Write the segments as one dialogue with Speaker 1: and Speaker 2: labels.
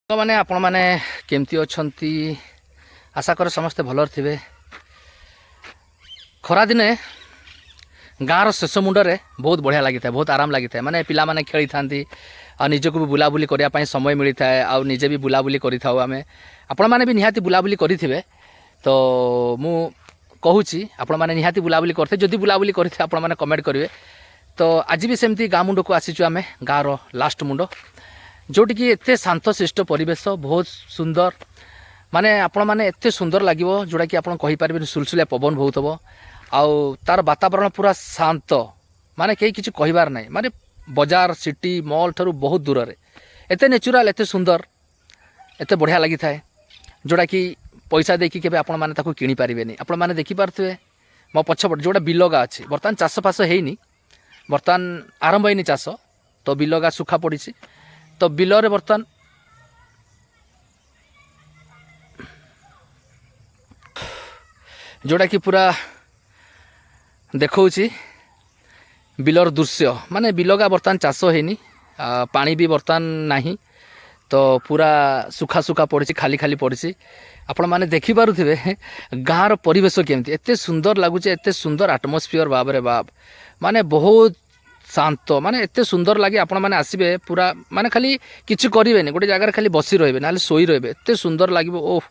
Speaker 1: ମାନେ ଆପଣମାନେ କେମିତି ଅଛନ୍ତି? ଆଶା କରେ ସମସ୍ତେ ଭଲରେ ଥିବେ। ଖରାଦିନେ ଗାଁର ଶେଷ ମୁଣ୍ଡରେ ବହୁତ ବଢ଼ିଆ ଲାଗିଥାଏ, ବହୁତ ଆରାମ ଲାଗିଥାଏ। ମାନେ ପିଲାମାନେ ଖେଳିଥାନ୍ତି ଆଉ ନିଜକୁ ବି ବୁଲାବୁଲି କରିବା ପାଇଁ ସମୟ ମିଳିଥାଏ, ଆଉ ନିଜେ ବି ବୁଲାବୁଲି କରିଥାଉ। ଆପଣମାନେ ବି ନିହାତି ବୁଲାବୁଲି କରିଥିବେ। ତ ମୁଁ କହୁଛି ଆପଣମାନେ ନିହାତି ବୁଲାବୁଲି କରିଥିବେ। ଯଦି ବୁଲାବୁଲି କରିଥିବେ ଆପଣମାନେ କମେଣ୍ଟ କରିବେ। ତ ଆଜି ବି ସେମିତି ଗାଁ ମୁଣ୍ଡକୁ ଆସିଛୁ ଆମେ, ଗାଁର ଲାଷ୍ଟ ମୁଣ୍ଡ, ଯେଉଁଠିକି ଏତେ ଶାନ୍ତଶିଷ୍ଟ ପରିବେଶ, ବହୁତ ସୁନ୍ଦର। ମାନେ ଆପଣମାନେ ଏତେ ସୁନ୍ଦର ଲାଗିବ ଯେଉଁଟାକି ଆପଣ କହିପାରିବେନି। ସୁଲସୁଲିଆ ପବନ ବହୁଥିବ ଆଉ ତା'ର ବାତାବରଣ ପୁରା ଶାନ୍ତ, ମାନେ କେହି କିଛି କହିବାର ନାହିଁ। ମାନେ ବଜାର, ସିଟି, ମଲ୍ ଠାରୁ ବହୁତ ଦୂରରେ, ଏତେ ନେଚୁରାଲ୍, ଏତେ ସୁନ୍ଦର, ଏତେ ବଢ଼ିଆ ଲାଗିଥାଏ, ଯେଉଁଟାକି ପଇସା ଦେଇକି କେବେ ଆପଣମାନେ ତାକୁ କିଣିପାରିବେନି। ଆପଣମାନେ ଦେଖିପାରୁଥିବେ ମୋ ପଛପଟେ ଯେଉଁଟା ବିଲଗା ଅଛି। ବର୍ତ୍ତମାନ ଚାଷଫାସ ହେଇନି, ବର୍ତ୍ତମାନ ଆରମ୍ଭ ହେଇନି ଚାଷ, ତ ବିଲଗା ଶୁଖା ପଡ଼ିଛି। ତ ବିଲରେ ବର୍ତ୍ତମାନ ଯେଉଁଟାକି ପୁରା ଦେଖାଉଛି ବିଲର ଦୃଶ୍ୟ। ମାନେ ବିଲଗା ବର୍ତ୍ତମାନ ଚାଷ ହେଇନି, ପାଣି ବି ବର୍ତ୍ତମାନ ନାହିଁ, ତ ପୁରା ଶୁଖା ଶୁଖା ପଡ଼ିଛି, ଖାଲି ଖାଲି ପଡ଼ିଛି। ଆପଣମାନେ ଦେଖିପାରୁଥିବେ ଗାଁର ପରିବେଶ କେମିତି ଏତେ ସୁନ୍ଦର ଲାଗୁଛି, ଏତେ ସୁନ୍ଦର ଆଟମସ୍ଫିୟର, ଭାବରେ ବାବ, ମାନେ ବହୁତ ଶାନ୍ତ, ମାନେ ଏତେ ସୁନ୍ଦର ଲାଗେ। ଆପଣମାନେ ଆସିବେ ପୁରା, ମାନେ ଖାଲି କିଛି କରିବେନି, ଗୋଟେ ଜାଗାରେ ଖାଲି ବସି ରହିବେ, ନହେଲେ ଶୋଇ ରହିବେ, ଏତେ ସୁନ୍ଦର ଲାଗିବ। ଓହ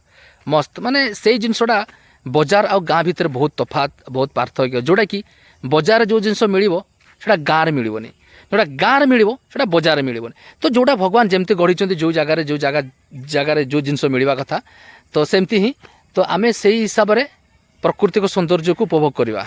Speaker 1: ମସ୍ତ। ମାନେ ସେଇ ଜିନିଷଟା ବଜାର ଆଉ ଗାଁ ଭିତରେ ବହୁତ ତଫାତ୍, ବହୁତ ପାର୍ଥକ୍ୟ। ଯେଉଁଟାକି ବଜାରରେ ଯେଉଁ ଜିନିଷ ମିଳିବ ସେଇଟା ଗାଁରେ ମିଳିବନି, ଯେଉଁଟା ଗାଁରେ ମିଳିବ ସେଇଟା ବଜାରରେ ମିଳିବନି। ତ ଯେଉଁଟା ଭଗବାନ ଯେମିତି ଗଢ଼ିଛନ୍ତି, ଯେଉଁ ଜାଗାରେ ଯେଉଁ ଜିନିଷ ମିଳିବା କଥା, ତ ସେମିତି ହିଁ, ତ ଆମେ ସେଇ ହିସାବରେ ପ୍ରାକୃତିକ ସୌନ୍ଦର୍ଯ୍ୟକୁ ଉପଭୋଗ କରିବା।